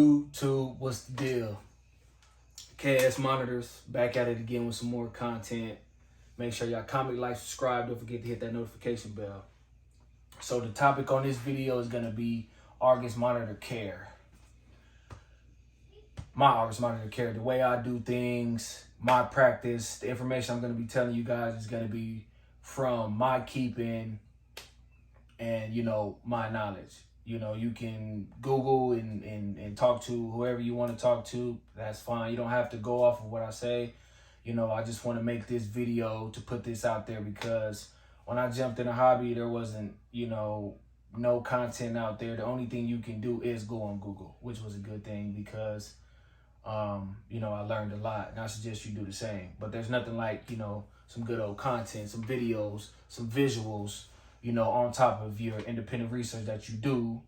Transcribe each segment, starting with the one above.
YouTube, what's the deal? KS Monitors, back at it again with some more content. Make sure y'all comment, like, subscribe. Don't forget to hit that notification bell. So the topic on this video is going to be Argus Monitor Care. My Argus Monitor Care, the way I do things, my practice, the information I'm going to be telling you guys is going to be from my keeping and, my knowledge. You can Google and talk to whoever you want to talk to. That's fine. You don't have to go off of what I say. I just want to make this video to put this out there because when I jumped in a hobby, there wasn't, no content out there. The only thing you can do is go on Google, which was a good thing because, I learned a lot, and I suggest you do the same. But there's nothing like, some good old content, some videos, some visuals, on top of your independent research that you do,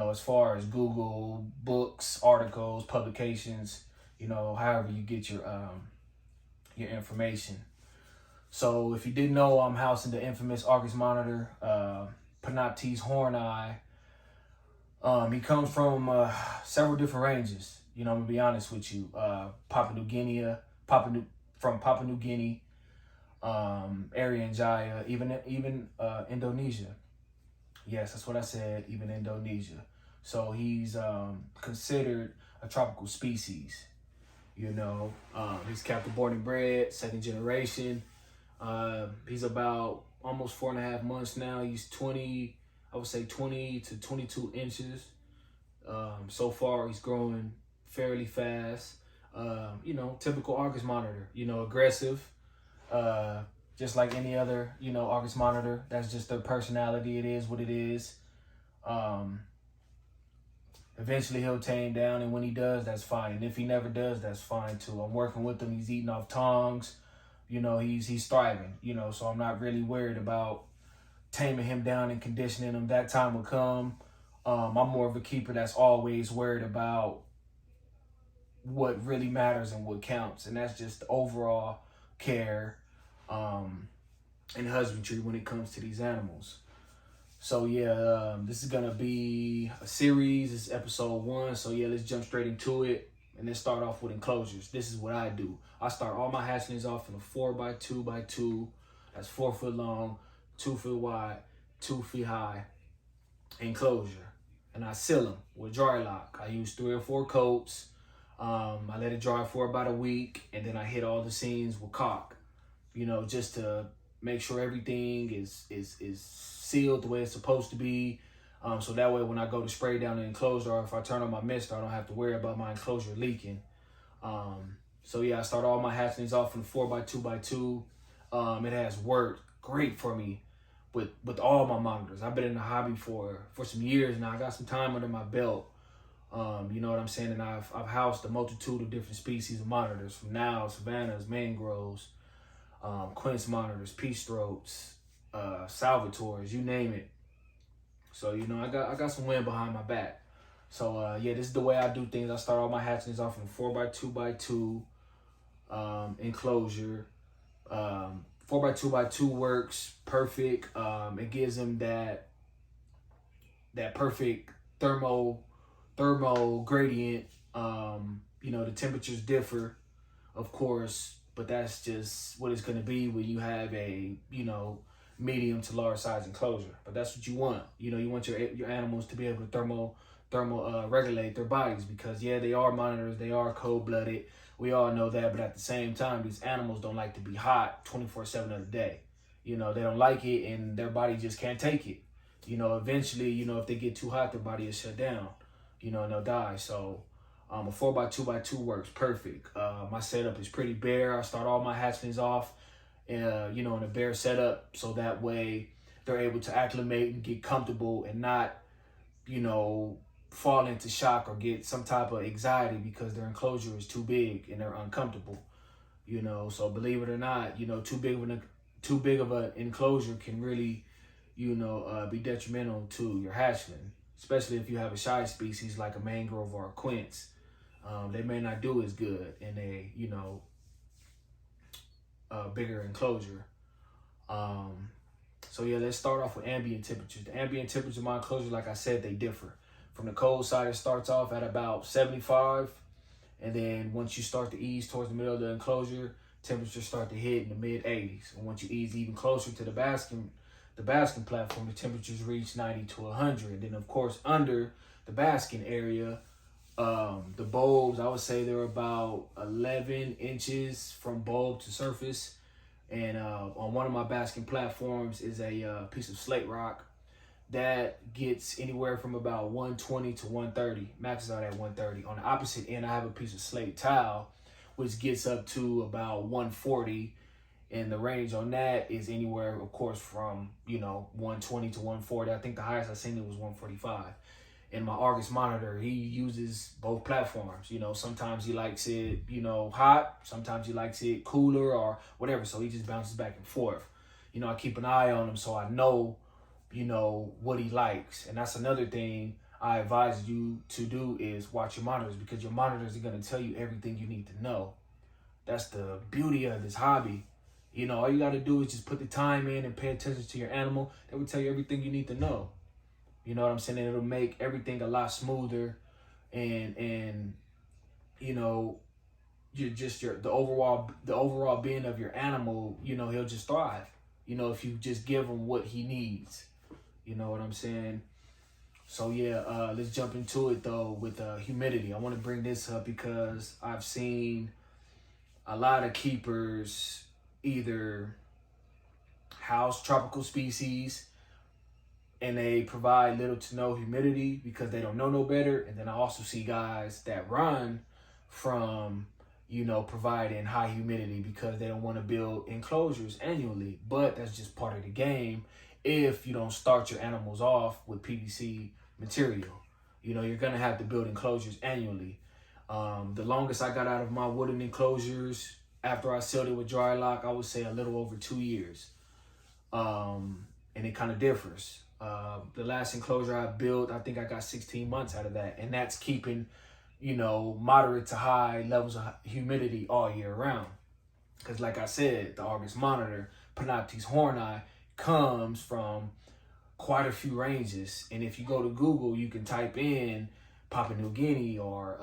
as far as Google, books, articles, publications, however you get your information. So if you didn't know, I'm housing the infamous Argus Monitor, Panoptes Horn Eye. He comes from several different ranges. I'm gonna be honest with you. Papua New Guinea, Irian Jaya, even Indonesia. Yes, that's what I said, even Indonesia. So he's considered a tropical species. He's captive born and bred, second generation. He's about almost 4.5 months now. He's 20 to 22 inches. So far he's growing fairly fast. Typical Argus Monitor, aggressive. Just like any other, Argus Monitor. That's just their personality. It is what it is. Eventually he'll tame down, and when he does, that's fine. And if he never does, that's fine too. I'm working with him. He's eating off tongs. He's thriving. So I'm not really worried about taming him down and conditioning him. That time will come. I'm more of a keeper that's always worried about what really matters and what counts, and that's just the overall care and husbandry when it comes to these animals. So yeah, this is gonna be a series. This is episode 1. So yeah, let's jump straight into it and then start off with enclosures. This is what I do. I start all my hatchlings off in a 4x2x2. That's 4 foot long, 2 foot wide, 2 feet high enclosure, and I seal them with dry lock. I use 3 or 4 coats. I let it dry for about a week, and then I hit all the seams with caulk, just to make sure everything is sealed the way it's supposed to be. So that way when I go to spray down the enclosure, or if I turn on my mister, I don't have to worry about my enclosure leaking. So yeah, I start all my hatchlings off in 4x2x2. It has worked great for me with all my monitors. I've been in the hobby for some years now. I got some time under my belt. You know what I'm saying? And I've housed a multitude of different species of monitors, from Niles, Savannahs, Mangroves, Quince monitors, Peace Throats, Salvatores, you name it. So, I got some wind behind my back. So, yeah, this is the way I do things. I start all my hatchlings off in 4x2x2 enclosure. 4x2x2 works perfect. It gives them that perfect thermal gradient. The temperatures differ, of course, but that's just what it's going to be when you have a medium to large size enclosure. But that's what you want. You want your animals to be able to thermal regulate their bodies, because yeah, they are monitors, they are cold-blooded, we all know that, but at the same time, these animals don't like to be hot 24/7 of the day. They don't like it, and their body just can't take it. Eventually, if they get too hot, their body is shut down, and they'll die. So a 4x2x2 works perfect. My setup is pretty bare. I start all my hatchlings off in a bare setup, so that way they're able to acclimate and get comfortable and not, fall into shock or get some type of anxiety because their enclosure is too big and they're uncomfortable. So believe it or not, too big of an enclosure can really, be detrimental to your hatchling, especially if you have a shy species like a mangrove or a quince. They may not do as good in a, bigger enclosure. So yeah, let's start off with ambient temperatures. The ambient temperatures of my enclosure, like I said, they differ From the cold side, it starts off at about 75. And then once you start to ease towards the middle of the enclosure, temperatures start to hit in the mid 80s. And once you ease even closer to the basking platform, the temperatures reach 90 to 100. And then of course, under the basking area, the bulbs, I would say they're about 11 inches from bulb to surface. And on one of my basking platforms is a piece of slate rock that gets anywhere from about 120 to 130, maxes out at 130. On the opposite end, I have a piece of slate tile, which gets up to about 140. And the range on that is anywhere, of course, from, 120 to 140. I think the highest I seen it was 145. And my Argus monitor, he uses both platforms. Sometimes he likes it, hot. Sometimes he likes it cooler or whatever. So he just bounces back and forth. I keep an eye on him so I know, what he likes. And that's another thing I advise you to do is watch your monitors, because your monitors are going to tell you everything you need to know. That's the beauty of this hobby. All you got to do is just put the time in and pay attention to your animal. They will tell you everything you need to know. You know what I'm saying? And it'll make everything a lot smoother, and the overall being of your animal, he'll just thrive. If you just give him what he needs. You know what I'm saying? So yeah, let's jump into it though with humidity. I want to bring this up because I've seen a lot of keepers either house tropical species and they provide little to no humidity because they don't know no better. And then I also see guys that run from, providing high humidity because they don't want to build enclosures annually. But that's just part of the game if you don't start your animals off with PVC material. You're going to have to build enclosures annually. The longest I got out of my wooden enclosures after I sealed it with dry lock, I would say a little over 2 years. And it kind of differs. The last enclosure I built, I think I got 16 months out of that. And that's keeping, moderate to high levels of humidity all year round. Because like I said, the Argus monitor, Panoptes horni, comes from quite a few ranges. And if you go to Google, you can type in Papua New Guinea or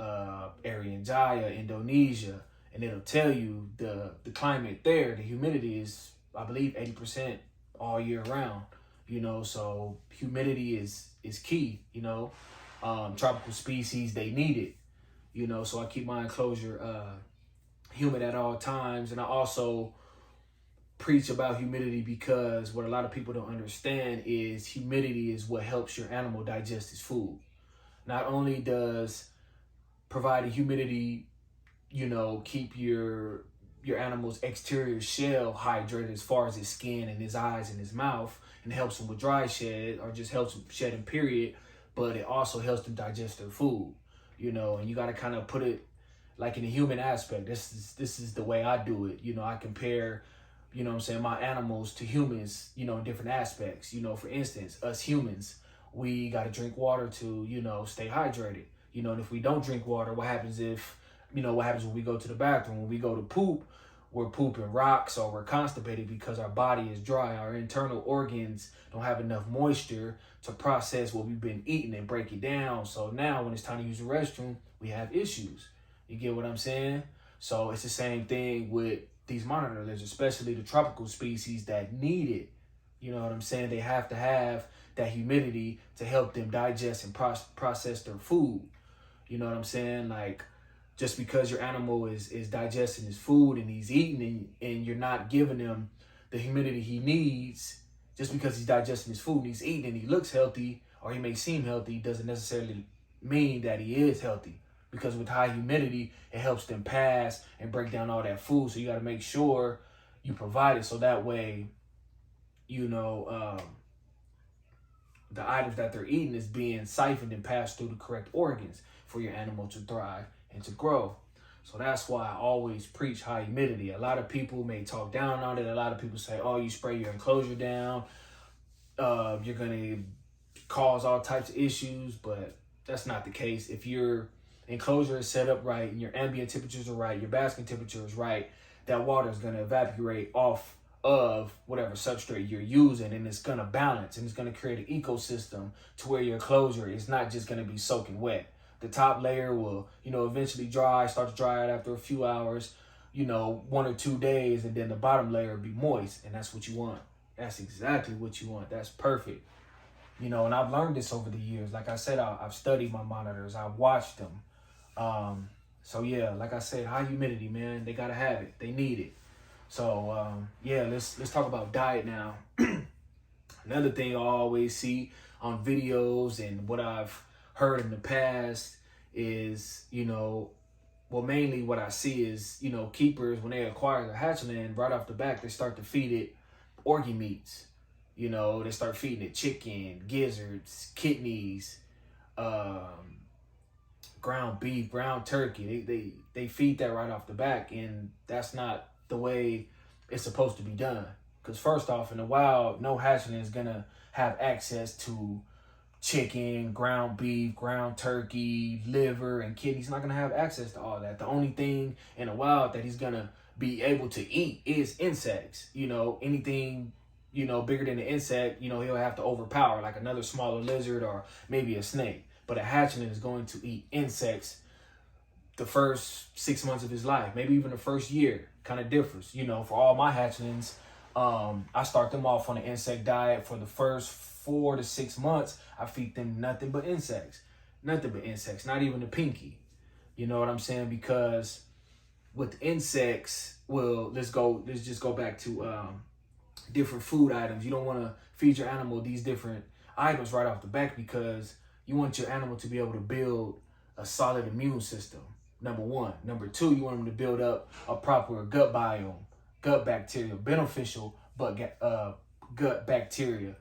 Irian Jaya, Indonesia, and it'll tell you the climate there. The humidity is, I believe, 80% all year round. So humidity is key. Tropical species, they need it. So I keep my enclosure humid at all times. And I also preach about humidity because what a lot of people don't understand is humidity is what helps your animal digest its food. Not only does providing humidity, keep your animal's exterior shell hydrated as far as his skin and his eyes and his mouth, and helps him with dry shed or just helps him shedding period, but it also helps them digest their food, and you got to kind of put it like in the human aspect. This is the way I do it. I compare, my animals to humans, in different aspects. For instance, us humans, we got to drink water to, stay hydrated. And if we don't drink water, what happens when we go to the bathroom? When we go to poop, we're pooping rocks or we're constipated because our body is dry. Our internal organs don't have enough moisture to process what we've been eating and break it down. So now when it's time to use the restroom, we have issues. You get what I'm saying? So it's the same thing with these monitor lizards, especially the tropical species that need it. You know what I'm saying? They have to have that humidity to help them digest and process their food. You know what I'm saying? Like, just because your animal is digesting his food and he's eating and you're not giving him the humidity he needs, just because he's digesting his food and he's eating and he looks healthy or he may seem healthy, doesn't necessarily mean that he is healthy. Because with high humidity, it helps them pass and break down all that food. So you got to make sure you provide it so that way, the items that they're eating is being siphoned and passed through the correct organs for your animal to thrive and to grow. So that's why I always preach high humidity. A lot of people may talk down on it. A lot of people say, oh, you spray your enclosure down, you're going to cause all types of issues, but that's not the case. If your enclosure is set up right and your ambient temperatures are right, your basking temperature is right, that water is going to evaporate off of whatever substrate you're using, and it's going to balance, and it's going to create an ecosystem to where your enclosure is not just going to be soaking wet. The top layer will, eventually start to dry out after a few hours, 1 or 2 days, and then the bottom layer will be moist, and that's what you want. That's exactly what you want. That's perfect. And I've learned this over the years. Like I said, I've studied my monitors. I've watched them. So yeah, like I said, high humidity, man, they gotta have it. They need it. So yeah, let's talk about diet now. Another thing I always see on videos and what I've heard in the past is, mainly what I see is, keepers, when they acquire the hatchling, right off the back, they start to feed it organ meats. They start feeding it chicken, gizzards, kidneys, ground beef, ground turkey. They feed that right off the back, and that's not the way it's supposed to be done. Because first off, in the wild, no hatchling is gonna have access to chicken, ground beef, ground turkey, liver, and kidney. He's not gonna have access to all that. The only thing in the wild that he's gonna be able to eat is insects. Anything bigger than an insect, he'll have to overpower, like another smaller lizard or maybe a snake. But a hatchling is going to eat insects the first 6 months of his life, maybe even the first year. Kind of differs. For all my hatchlings, I start them off on an insect diet. For the first 4 to 6 months, I feed them nothing but insects. Nothing but insects, not even a pinky. You know what I'm saying? Because with insects, let's just go back to different food items. You don't want to feed your animal these different items right off the back, because you want your animal to be able to build a solid immune system, number one. Number two, you want them to build up a proper gut biome, gut bacteria, beneficial but gut bacteria.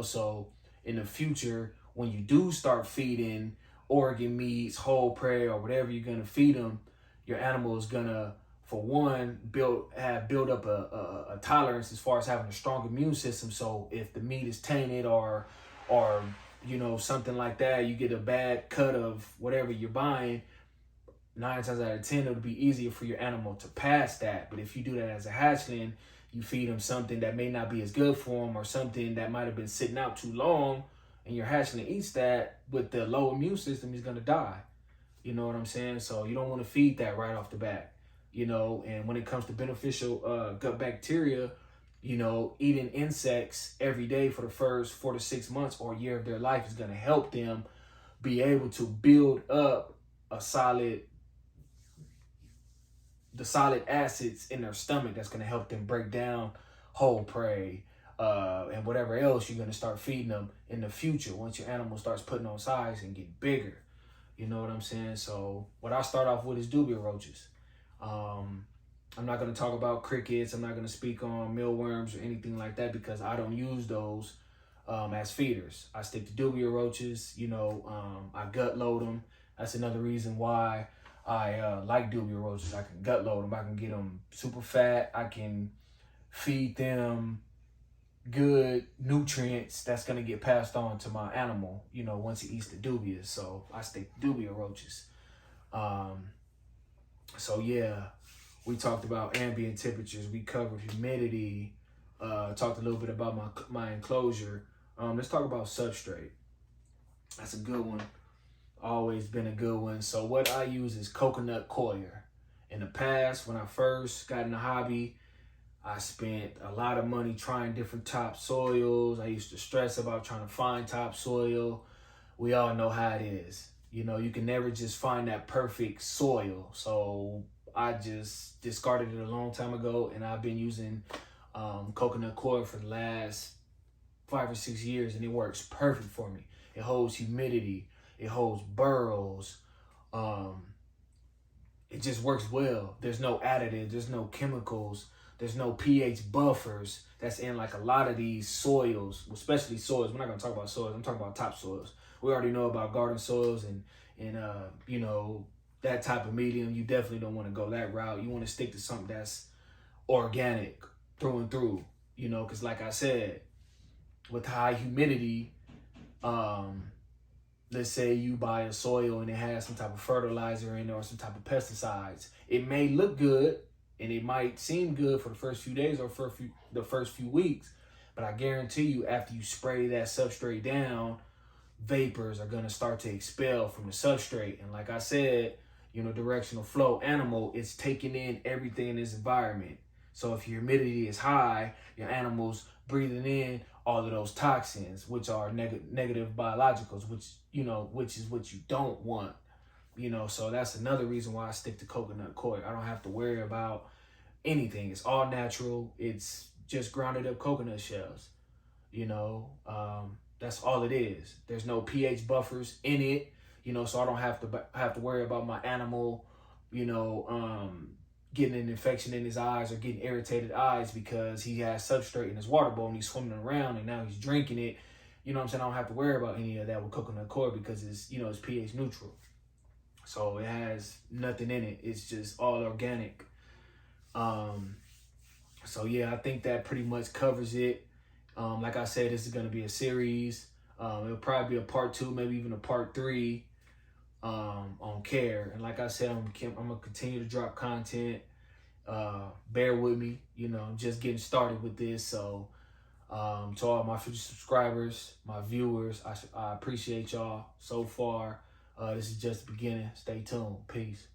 So in the future, when you do start feeding organ meats, whole prey, or whatever you're gonna feed them, your animal is gonna, for one, build up a tolerance as far as having a strong immune system. So if the meat is tainted or something like that, you get a bad cut of whatever you're buying, 9 times out of 10, it'll be easier for your animal to pass that. But if you do that as a hatchling, you feed them something that may not be as good for them, or something that might have been sitting out too long, and your hatchling eats that, with the low immune system, he's gonna die. You know what I'm saying? So you don't want to feed that right off the bat. And when it comes to beneficial gut bacteria, eating insects every day for the first 4 to 6 months or year of their life is going to help them be able to build up the solid acids in their stomach that's going to help them break down whole prey and whatever else you're going to start feeding them in the future once your animal starts putting on size and getting bigger. You know what I'm saying? So what I start off with is dubia roaches. I'm not going to talk about crickets. I'm not going to speak on mealworms or anything like that, because I don't use those as feeders. I stick to dubia roaches. I gut load them. That's another reason why I like dubia roaches. I can gut load them. I can get them super fat. I can feed them good nutrients that's going to get passed on to my animal, once he eats the dubias. So I stick to dubia roaches. So yeah, we talked about ambient temperatures. We covered humidity. Talked a little bit about my enclosure. Let's talk about substrate. That's a good one. Always been a good one. So what I use is coconut coir. In the past, when I first got in the hobby, I spent a lot of money trying different topsoils. I used to stress about trying to find topsoil. We all know how it is. You can never just find that perfect soil. So I just discarded it a long time ago, and I've been using coconut coir for the last 5 or 6 years, and it works perfect for me. It holds humidity. It holds burrows. It just works well. There's no additives. There's no chemicals. There's no pH buffers that's in like a lot of these soils, especially soils. We're not going to talk about soils. I'm talking about topsoils. We already know about garden soils and that type of medium. You definitely don't want to go that route. You want to stick to something that's organic through and through, because like I said, with high humidity, let's say you buy a soil and it has some type of fertilizer in there or some type of pesticides. It may look good, And it might seem good for the first few days or for the first few weeks, but I guarantee you after you spray that substrate down, vapors are going to start to expel from the substrate. And like I said, you know, directional flow animal, it's taking in everything in this environment. So if your humidity is high, your animal's breathing in all of those toxins, which are negative biologicals, which is what you don't want. You know, so that's another reason why I stick to coconut coir. I don't have to worry about anything. It's all natural. It's just grounded up coconut shells. You know, that's all it is. There's no pH buffers in it. You know, so I don't have to worry about my animal, you know, getting an infection in his eyes or getting irritated eyes because he has substrate in his water bowl and he's swimming around and now he's drinking it. You know what I'm saying? I don't have to worry about any of that with coconut coir because it's, you know, it's pH neutral. So it has nothing in it. It's just all organic. So yeah, I think that pretty much covers it. Like I said, this is going to be a series. It'll probably be a part 2, maybe even a part 3 on care. And like I said, I'm going to continue to drop content. Bear with me. You know, I'm just getting started with this. So to all my future subscribers, my viewers, I appreciate y'all so far. This is just the beginning. Stay tuned. Peace.